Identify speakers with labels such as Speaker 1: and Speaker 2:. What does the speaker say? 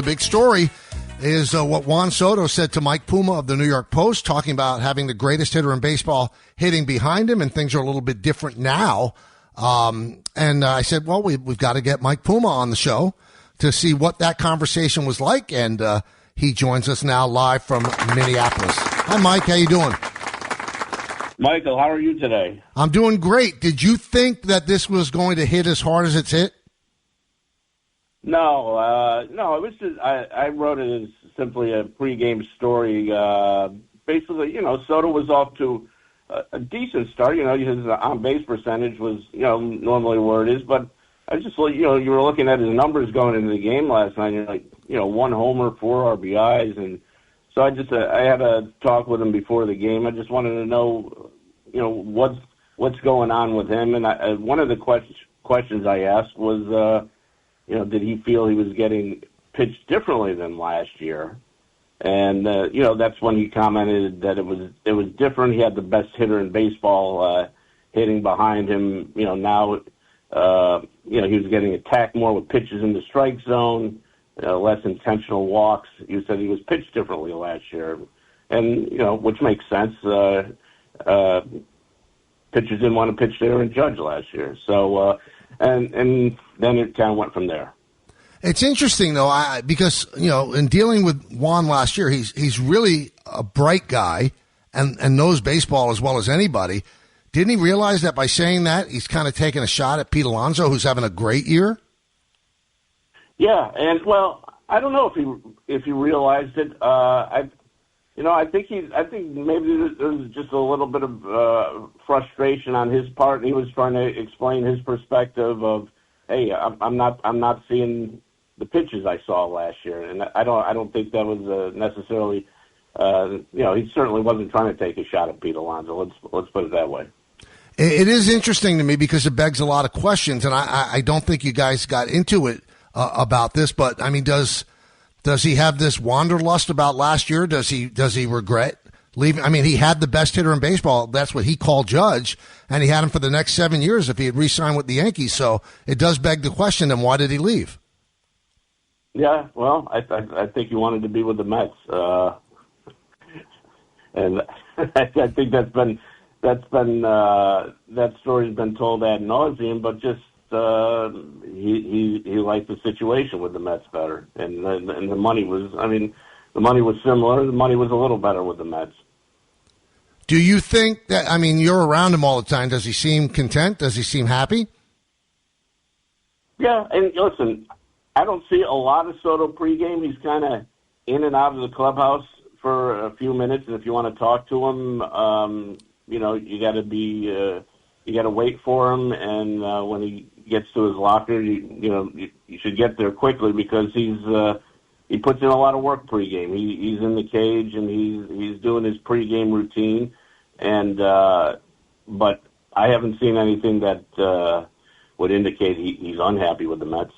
Speaker 1: big story is what Juan Soto said to Mike Puma of the New York Post, talking about having the greatest hitter in baseball hitting behind him, and things are a little bit different now. And I said, well, we've got to get Mike Puma on the show to see what that conversation was like, and he joins us now live from Minneapolis. Hi, Mike. How you doing?
Speaker 2: Michael, how are you today?
Speaker 1: I'm doing great. Did you think that this was going to hit as hard as it's hit?
Speaker 2: No, it was just I wrote it as simply a pregame story. Basically, Soto was off to a decent start. His on-base percentage was, normally where it is, but I just, you were looking at his numbers going into the game last night, and you're like, 1 homer, 4 RBIs, and so I had a talk with him before the game. I just wanted to know, what's going on with him, and one of the questions I asked was, did he feel he was getting pitched differently than last year? And that's when he commented that it was different. He had the best hitter in baseball hitting behind him. Now he was getting attacked more with pitches in the strike zone, less intentional walks. You said he was pitched differently last year, and which makes sense. Pitchers didn't want to pitch there and Judge last year, so and then it kind of went from there.
Speaker 1: It's interesting, though, because, in dealing with Juan last year, he's really a bright guy and knows baseball as well as anybody. Didn't he realize that by saying that, he's kind of taking a shot at Pete Alonso, who's having a great year?
Speaker 2: Yeah, and, well, I don't know if he realized it. I think maybe there was just a little bit of frustration on his part. He was trying to explain his perspective of, hey, I'm not seeing the pitches I saw last year, and I don't think that was necessarily. He certainly wasn't trying to take a shot at Pete Alonso. Let's put it that way.
Speaker 1: It is interesting to me because it begs a lot of questions, and I don't think you guys got into it about this. But I mean, does he have this wanderlust about last year? Does he regret leaving? I mean, he had the best hitter in baseball. That's what he called Judge, and he had him for the next 7 years if he had re-signed with the Yankees. So it does beg the question, then why did he leave?
Speaker 2: Yeah, well, I think he wanted to be with the Mets, and I think that story's been told ad nauseum. But just he liked the situation with the Mets better, and the money was. I mean, the money was similar. The money was a little better with the Mets.
Speaker 1: Do you think that? I mean, you're around him all the time. Does he seem content? Does he seem happy?
Speaker 2: Yeah, and listen, I don't see a lot of Soto pregame. He's kind of in and out of the clubhouse for a few minutes, and if you want to talk to him, you got to be, you got to wait for him, and when he gets to his locker, you should get there quickly because he puts in a lot of work pregame. He's in the cage and he's doing his pregame routine, and but I haven't seen anything that would indicate he's unhappy with the Mets.